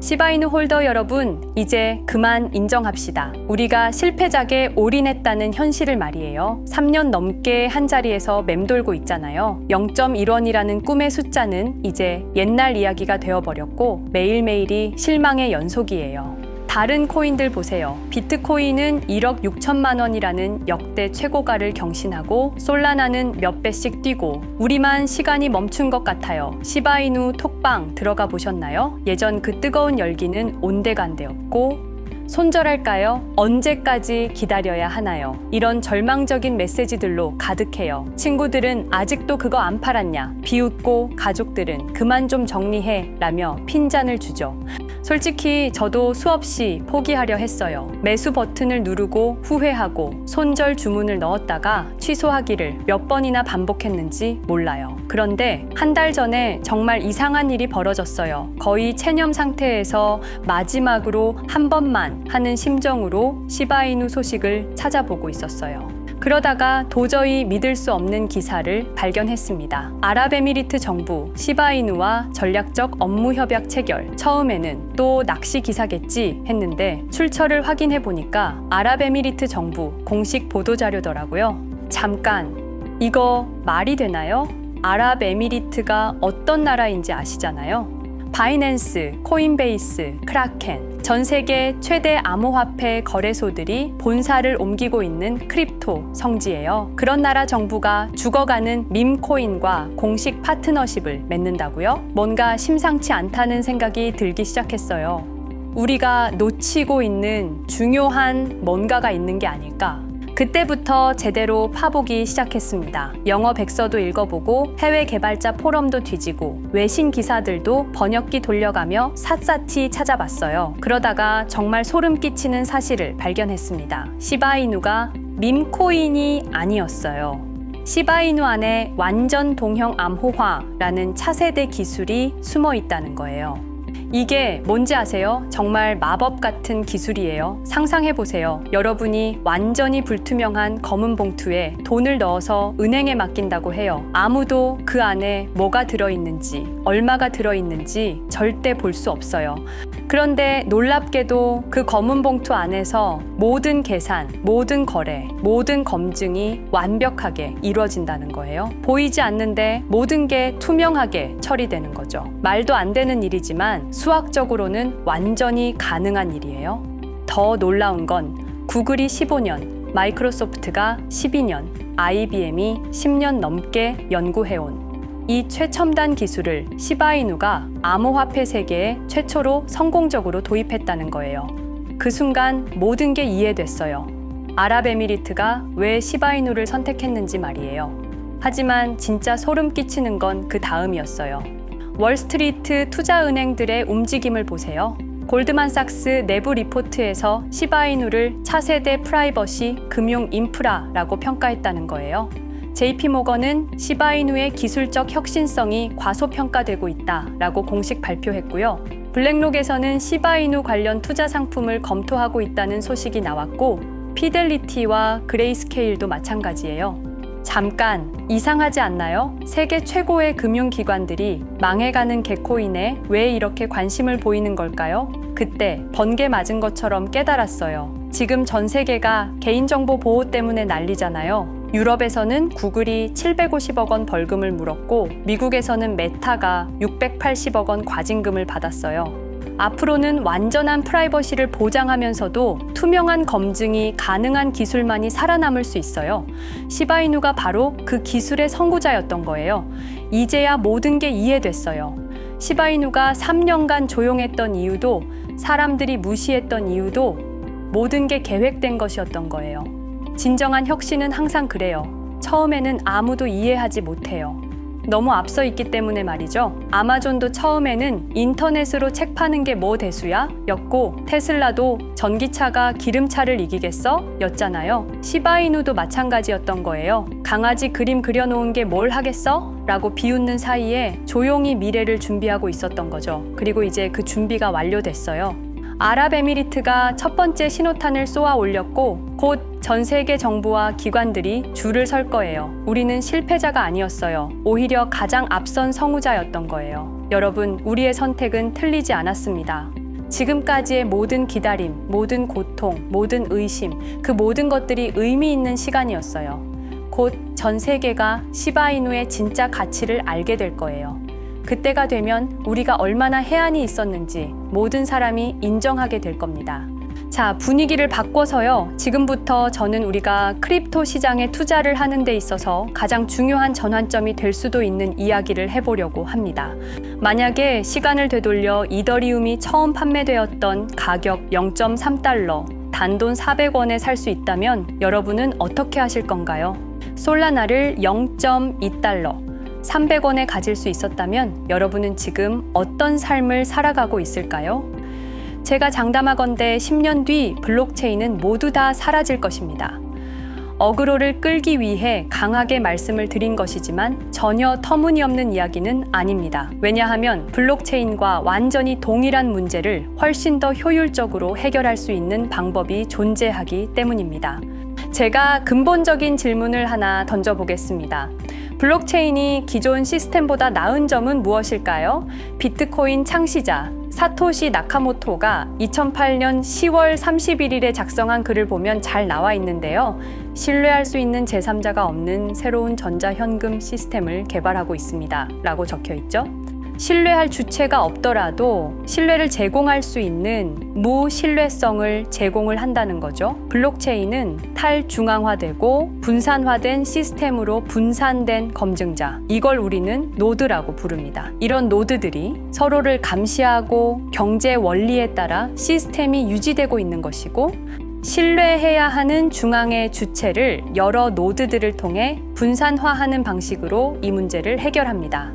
시바이누 홀더 여러분, 이제 그만 인정합시다. 우리가 실패작에 올인했다는 현실을 말이에요. 3년 넘게 한 자리에서 맴돌고 있잖아요. 0.1원이라는 꿈의 숫자는 이제 옛날 이야기가 되어버렸고 매일매일이 실망의 연속이에요. 다른 코인들 보세요. 비트코인은 1억 6천만 원이라는 역대 최고가를 경신하고 솔라나는 몇 배씩 뛰고 우리만 시간이 멈춘 것 같아요. 시바이누 톡방 들어가 보셨나요? 예전 그 뜨거운 열기는 온데간데없고 손절할까요? 언제까지 기다려야 하나요? 이런 절망적인 메시지들로 가득해요. 친구들은 아직도 그거 안 팔았냐? 비웃고 가족들은 그만 좀 정리해 라며 핀잔을 주죠. 솔직히 저도 수없이 포기하려 했어요. 매수 버튼을 누르고 후회하고 손절 주문을 넣었다가 취소하기를 몇 번이나 반복했는지 몰라요. 그런데 한 달 전에 정말 이상한 일이 벌어졌어요. 거의 체념 상태에서 마지막으로 한 번만 하는 심정으로 시바이누 소식을 찾아보고 있었어요. 그러다가 도저히 믿을 수 없는 기사를 발견했습니다. 아랍에미리트 정부 시바이누와 전략적 업무 협약 체결. 처음에는 또 낚시 기사겠지 했는데 출처를 확인해 보니까 아랍에미리트 정부 공식 보도자료더라고요. 잠깐, 이거 말이 되나요? 아랍에미리트가 어떤 나라인지 아시잖아요. 바이낸스, 코인베이스, 크라켄, 전 세계 최대 암호화폐 거래소들이 본사를 옮기고 있는 크립토 성지예요. 그런 나라 정부가 죽어가는 밈코인과 공식 파트너십을 맺는다고요? 뭔가 심상치 않다는 생각이 들기 시작했어요. 우리가 놓치고 있는 중요한 뭔가가 있는 게 아닐까? 그때부터 제대로 파보기 시작했습니다. 영어 백서도 읽어보고 해외 개발자 포럼도 뒤지고 외신 기사들도 번역기 돌려가며 샅샅이 찾아봤어요. 그러다가 정말 소름 끼치는 사실을 발견했습니다. 시바이누가 밈코인이 아니었어요. 시바이누 안에 완전 동형 암호화라는 차세대 기술이 숨어 있다는 거예요. 이게 뭔지 아세요? 정말 마법 같은 기술이에요. 상상해보세요. 여러분이 완전히 불투명한 검은 봉투에 돈을 넣어서 은행에 맡긴다고 해요. 아무도 그 안에 뭐가 들어있는지, 얼마가 들어있는지 절대 볼 수 없어요. 그런데 놀랍게도 그 검은 봉투 안에서 모든 계산, 모든 거래, 모든 검증이 완벽하게 이루어진다는 거예요. 보이지 않는데 모든 게 투명하게 처리되는 거죠. 말도 안 되는 일이지만 수학적으로는 완전히 가능한 일이에요. 더 놀라운 건 구글이 15년, 마이크로소프트가 12년, IBM이 10년 넘게 연구해온 이 최첨단 기술을 시바이누가 암호화폐 세계에 최초로 성공적으로 도입했다는 거예요. 그 순간 모든 게 이해됐어요. 아랍에미리트가 왜 시바이누를 선택했는지 말이에요. 하지만 진짜 소름 끼치는 건 그 다음이었어요. 월스트리트 투자은행들의 움직임을 보세요. 골드만삭스 내부 리포트에서 시바이누를 차세대 프라이버시 금융 인프라라고 평가했다는 거예요. JP모건은 시바이누의 기술적 혁신성이 과소평가되고 있다라고 공식 발표했고요. 블랙록에서는 시바이누 관련 투자 상품을 검토하고 있다는 소식이 나왔고 피델리티와 그레이스케일도 마찬가지예요. 잠깐, 이상하지 않나요? 세계 최고의 금융기관들이 망해가는 개코인에 왜 이렇게 관심을 보이는 걸까요? 그때 번개 맞은 것처럼 깨달았어요. 지금 전 세계가 개인정보 보호 때문에 난리잖아요. 유럽에서는 구글이 750억 원 벌금을 물었고 미국에서는 메타가 680억 원 과징금을 받았어요. 앞으로는 완전한 프라이버시를 보장하면서도 투명한 검증이 가능한 기술만이 살아남을 수 있어요. 시바이누가 바로 그 기술의 선구자였던 거예요. 이제야 모든 게 이해됐어요. 시바이누가 3년간 조용했던 이유도 사람들이 무시했던 이유도 모든 게 계획된 것이었던 거예요. 진정한 혁신은 항상 그래요. 처음에는 아무도 이해하지 못해요. 너무 앞서 있기 때문에 말이죠. 아마존도 처음에는 인터넷으로 책 파는 게 뭐 대수야? 였고 테슬라도 전기차가 기름차를 이기겠어? 였잖아요. 시바이누도 마찬가지였던 거예요. 강아지 그림 그려놓은 게 뭘 하겠어? 라고 비웃는 사이에 조용히 미래를 준비하고 있었던 거죠. 그리고 이제 그 준비가 완료됐어요. 아랍에미리트가 첫 번째 신호탄을 쏘아 올렸고 곧 전 세계 정부와 기관들이 줄을 설 거예요. 우리는 실패자가 아니었어요. 오히려 가장 앞선 성우자였던 거예요. 여러분, 우리의 선택은 틀리지 않았습니다. 지금까지의 모든 기다림, 모든 고통, 모든 의심, 그 모든 것들이 의미 있는 시간이었어요. 곧 전 세계가 시바이누의 진짜 가치를 알게 될 거예요. 그때가 되면 우리가 얼마나 해안이 있었는지 모든 사람이 인정하게 될 겁니다. 자, 분위기를 바꿔서요. 지금부터 저는 우리가 크립토 시장에 투자를 하는 데 있어서 가장 중요한 전환점이 될 수도 있는 이야기를 해보려고 합니다. 만약에 시간을 되돌려 이더리움이 처음 판매되었던 가격 0.3달러, 단돈 400원에 살 수 있다면 여러분은 어떻게 하실 건가요? 솔라나를 0.2달러, 300원에 가질 수 있었다면 여러분은 지금 어떤 삶을 살아가고 있을까요? 제가 장담하건대 10년 뒤 블록체인은 모두 다 사라질 것입니다. 어그로를 끌기 위해 강하게 말씀을 드린 것이지만 전혀 터무니없는 이야기는 아닙니다. 왜냐하면 블록체인과 완전히 동일한 문제를 훨씬 더 효율적으로 해결할 수 있는 방법이 존재하기 때문입니다. 제가 근본적인 질문을 하나 던져보겠습니다. 블록체인이 기존 시스템보다 나은 점은 무엇일까요? 비트코인 창시자 사토시 나카모토가 2008년 10월 31일에 작성한 글을 보면 잘 나와 있는데요. 신뢰할 수 있는 제3자가 없는 새로운 전자현금 시스템을 개발하고 있습니다. 라고 적혀 있죠. 신뢰할 주체가 없더라도 신뢰를 제공할 수 있는 무신뢰성을 제공을 한다는 거죠. 블록체인은 탈중앙화되고 분산화된 시스템으로 분산된 검증자, 이걸 우리는 노드라고 부릅니다. 이런 노드들이 서로를 감시하고 경제 원리에 따라 시스템이 유지되고 있는 것이고, 신뢰해야 하는 중앙의 주체를 여러 노드들을 통해 분산화하는 방식으로 이 문제를 해결합니다.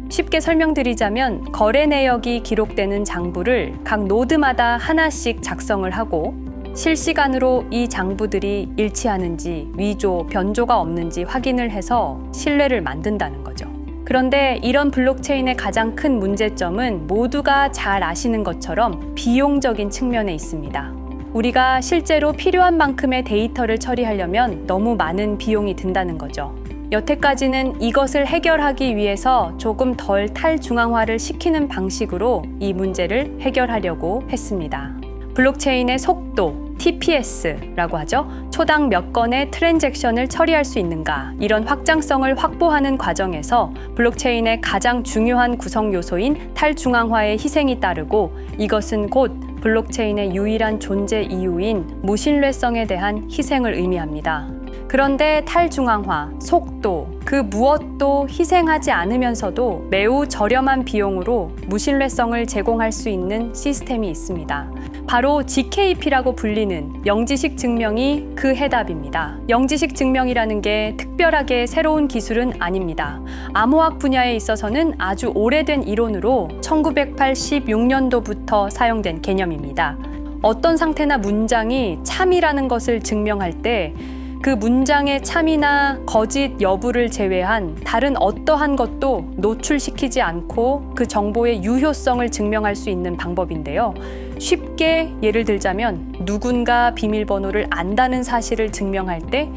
쉽게 설명드리자면 거래 내역이 기록되는 장부를 각 노드마다 하나씩 작성을 하고 실시간으로 이 장부들이 일치하는지 위조, 변조가 없는지 확인을 해서 신뢰를 만든다는 거죠. 그런데 이런 블록체인의 가장 큰 문제점은 모두가 잘 아시는 것처럼 비용적인 측면에 있습니다. 우리가 실제로 필요한 만큼의 데이터를 처리하려면 너무 많은 비용이 든다는 거죠. 여태까지는 이것을 해결하기 위해서 조금 덜 탈중앙화를 시키는 방식으로 이 문제를 해결하려고 했습니다. 블록체인의 속도, TPS라고 하죠. 초당 몇 건의 트랜잭션을 처리할 수 있는가, 이런 확장성을 확보하는 과정에서 블록체인의 가장 중요한 구성 요소인 탈중앙화의 희생이 따르고, 이것은 곧 블록체인의 유일한 존재 이유인 무신뢰성에 대한 희생을 의미합니다. 그런데 탈중앙화, 속도, 그 무엇도 희생하지 않으면서도 매우 저렴한 비용으로 무신뢰성을 제공할 수 있는 시스템이 있습니다. 바로 GKP라고 불리는 영지식 증명이 그 해답입니다. 영지식 증명이라는 게 특별하게 새로운 기술은 아닙니다. 암호학 분야에 있어서는 아주 오래된 이론으로 1986년도부터 사용된 개념입니다. 어떤 상태나 문장이 참이라는 것을 증명할 때 그 문장의 참이나 거짓 여부를 제외한 다른 어떠한 것도 노출시키지 않고 그 정보의 유효성을 증명할 수 있는 방법인데요. 쉽게 예를 들자면 누군가 비밀번호를 안다는 사실을 증명할 때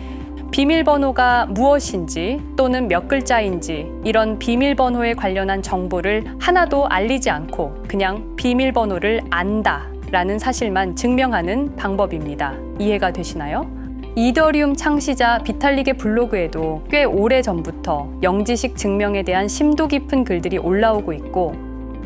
비밀번호가 무엇인지 또는 몇 글자인지 이런 비밀번호에 관련한 정보를 하나도 알리지 않고 그냥 비밀번호를 안다라는 사실만 증명하는 방법입니다. 이해가 되시나요? 이더리움 창시자 비탈릭의 블로그에도 꽤 오래전부터 영지식 증명에 대한 심도 깊은 글들이 올라오고 있고,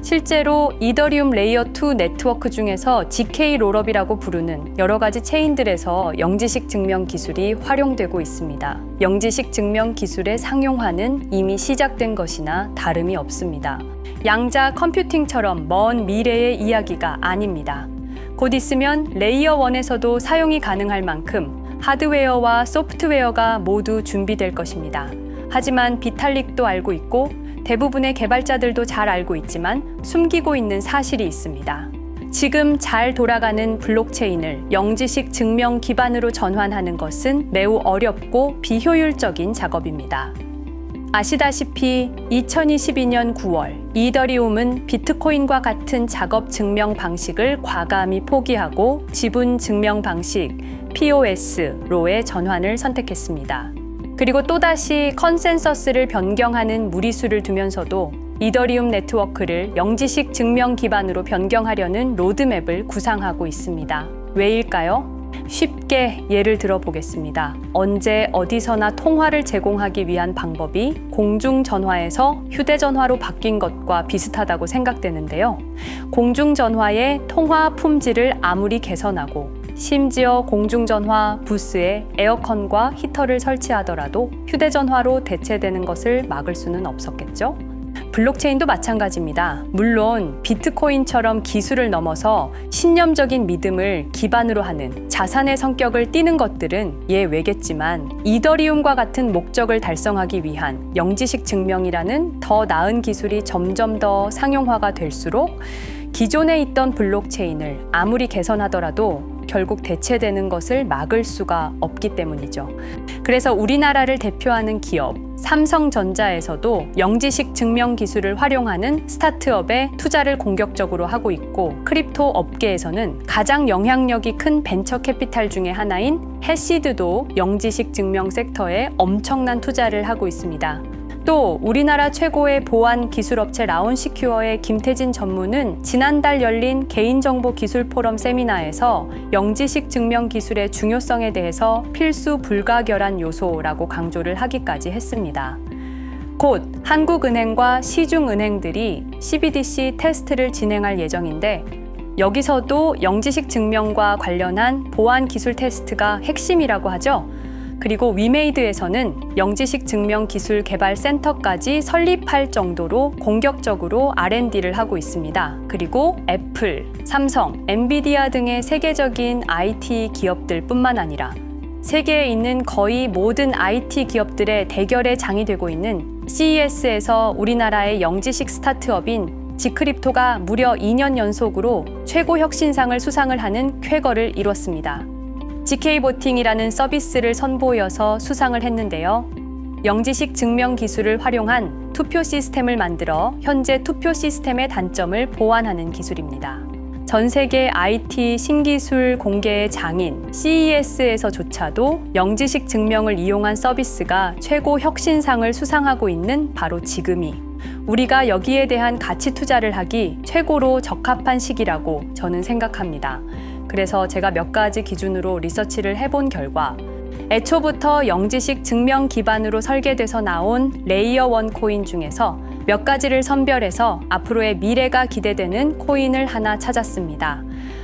실제로 이더리움 레이어 2 네트워크 중에서 GK 롤업이라고 부르는 여러 가지 체인들에서 영지식 증명 기술이 활용되고 있습니다. 영지식 증명 기술의 상용화는 이미 시작된 것이나 다름이 없습니다. 양자 컴퓨팅처럼 먼 미래의 이야기가 아닙니다. 곧 있으면 레이어 1에서도 사용이 가능할 만큼 하드웨어와 소프트웨어가 모두 준비될 것입니다. 하지만 비탈릭도 알고 있고 대부분의 개발자들도 잘 알고 있지만 숨기고 있는 사실이 있습니다. 지금 잘 돌아가는 블록체인을 영지식 증명 기반으로 전환하는 것은 매우 어렵고 비효율적인 작업입니다. 아시다시피 2022년 9월 이더리움은 비트코인과 같은 작업 증명 방식을 과감히 포기하고 지분 증명 방식 POS로의 전환을 선택했습니다. 그리고 또다시 컨센서스를 변경하는 무리수를 두면서도 이더리움 네트워크를 영지식 증명 기반으로 변경하려는 로드맵을 구상하고 있습니다. 왜일까요? 쉽게 예를 들어 보겠습니다. 언제 어디서나 통화를 제공하기 위한 방법이 공중전화에서 휴대전화로 바뀐 것과 비슷하다고 생각되는데요. 공중전화의 통화 품질을 아무리 개선하고 심지어 공중전화 부스에 에어컨과 히터를 설치하더라도 휴대전화로 대체되는 것을 막을 수는 없었겠죠? 블록체인도 마찬가지입니다. 물론 비트코인처럼 기술을 넘어서 신념적인 믿음을 기반으로 하는 자산의 성격을 띠는 것들은 예외겠지만 이더리움과 같은 목적을 달성하기 위한 영지식 증명이라는 더 나은 기술이 점점 더 상용화가 될수록 기존에 있던 블록체인을 아무리 개선하더라도 결국 대체되는 것을 막을 수가 없기 때문이죠. 그래서 우리나라를 대표하는 기업 삼성전자에서도 영지식 증명 기술을 활용하는 스타트업에 투자를 공격적으로 하고 있고, 크립토 업계에서는 가장 영향력이 큰 벤처 캐피탈 중에 하나인 해시드도 영지식 증명 섹터에 엄청난 투자를 하고 있습니다. 또 우리나라 최고의 보안 기술업체 라운시큐어의 김태진 전무는 지난달 열린 개인정보 기술 포럼 세미나에서 영지식 증명 기술의 중요성에 대해서 필수 불가결한 요소라고 강조를 하기까지 했습니다. 곧 한국은행과 시중은행들이 CBDC 테스트를 진행할 예정인데, 여기서도 영지식 증명과 관련한 보안 기술 테스트가 핵심이라고 하죠. 그리고 위메이드에서는 영지식 증명 기술 개발 센터까지 설립할 정도로 공격적으로 R&D를 하고 있습니다. 그리고 애플, 삼성, 엔비디아 등의 세계적인 IT 기업들 뿐만 아니라 세계에 있는 거의 모든 IT 기업들의 대결의 장이 되고 있는 CES에서 우리나라의 영지식 스타트업인 지크립토가 무려 2년 연속으로 최고 혁신상을 수상을 하는 쾌거를 이뤘습니다. GK보팅이라는 서비스를 선보여서 수상을 했는데요. 영지식 증명 기술을 활용한 투표 시스템을 만들어 현재 투표 시스템의 단점을 보완하는 기술입니다. 전 세계 IT 신기술 공개의 장인 CES에서조차도 영지식 증명을 이용한 서비스가 최고 혁신상을 수상하고 있는 바로 지금이 우리가 여기에 대한 가치 투자를 하기 최고로 적합한 시기라고 저는 생각합니다. 그래서 제가 몇 가지 기준으로 리서치를 해본 결과 애초부터 영지식 증명 기반으로 설계돼서 나온 레이어 1 코인 중에서 몇 가지를 선별해서 앞으로의 미래가 기대되는 코인을 하나 찾았습니다.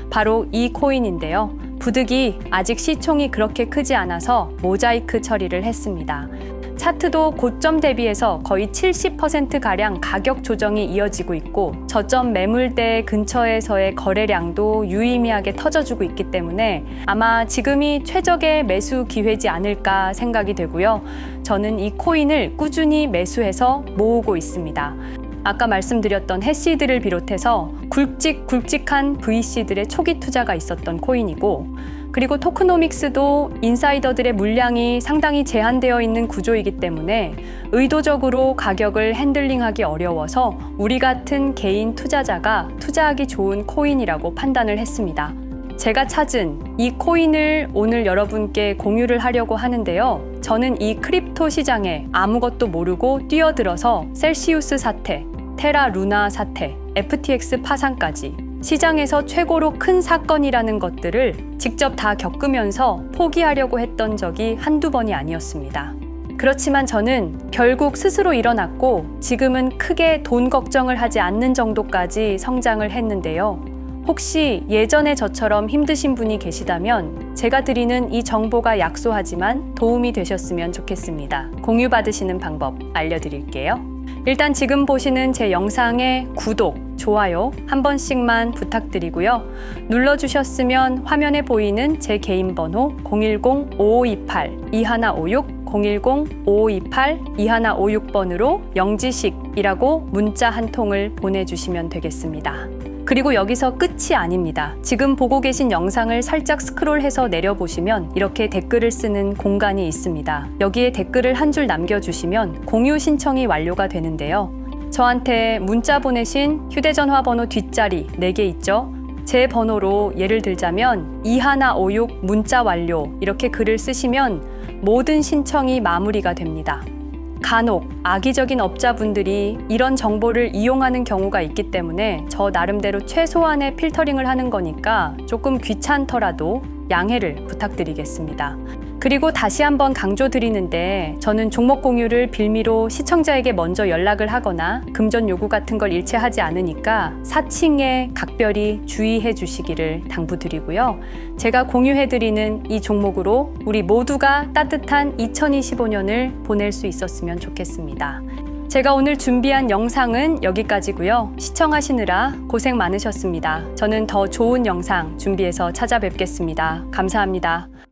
바로 이 코인인데요. 부득이 아직 시총이 그렇게 크지 않아서 모자이크 처리를 했습니다. 차트도 고점 대비해서 거의 70%가량 가격 조정이 이어지고 있고, 저점 매물대 근처에서의 거래량도 유의미하게 터져주고 있기 때문에 아마 지금이 최적의 매수 기회지 않을까 생각이 되고요. 저는 이 코인을 꾸준히 매수해서 모으고 있습니다. 아까 말씀드렸던 해시드를 비롯해서 굵직굵직한 VC들의 초기 투자가 있었던 코인이고, 그리고 토크노믹스도 인사이더들의 물량이 상당히 제한되어 있는 구조이기 때문에 의도적으로 가격을 핸들링하기 어려워서 우리 같은 개인 투자자가 투자하기 좋은 코인이라고 판단을 했습니다. 제가 찾은 이 코인을 오늘 여러분께 공유를 하려고 하는데요. 저는 이 크립토 시장에 아무것도 모르고 뛰어들어서 셀시우스 사태, 테라 루나 사태, FTX 파산까지 시장에서 최고로 큰 사건이라는 것들을 직접 다 겪으면서 포기하려고 했던 적이 한두 번이 아니었습니다. 그렇지만 저는 결국 스스로 일어났고 지금은 크게 돈 걱정을 하지 않는 정도까지 성장을 했는데요. 혹시 예전에 저처럼 힘드신 분이 계시다면 제가 드리는 이 정보가 약소하지만 도움이 되셨으면 좋겠습니다. 공유받으시는 방법 알려드릴게요. 일단 지금 보시는 제 영상의 구독, 좋아요 한 번씩만 부탁드리고요. 눌러주셨으면 화면에 보이는 제 개인 번호 010-5528-2156 010-5528-2156번으로 영지식이라고 문자 한 통을 보내주시면 되겠습니다. 그리고 여기서 끝이 아닙니다. 지금 보고 계신 영상을 살짝 스크롤해서 내려보시면 이렇게 댓글을 쓰는 공간이 있습니다. 여기에 댓글을 한 줄 남겨주시면 공유 신청이 완료가 되는데요. 저한테 문자 보내신 휴대전화 번호 뒷자리 4개 있죠? 제 번호로 예를 들자면 2156 문자 완료 이렇게 글을 쓰시면 모든 신청이 마무리가 됩니다. 간혹 악의적인 업자분들이 이런 정보를 이용하는 경우가 있기 때문에 저 나름대로 최소한의 필터링을 하는 거니까 조금 귀찮더라도 양해를 부탁드리겠습니다. 그리고 다시 한번 강조드리는데 저는 종목 공유를 빌미로 시청자에게 먼저 연락을 하거나 금전 요구 같은 걸 일체하지 않으니까 사칭에 각별히 주의해 주시기를 당부드리고요. 제가 공유해드리는 이 종목으로 우리 모두가 따뜻한 2025년을 보낼 수 있었으면 좋겠습니다. 제가 오늘 준비한 영상은 여기까지고요. 시청하시느라 고생 많으셨습니다. 저는 더 좋은 영상 준비해서 찾아뵙겠습니다. 감사합니다.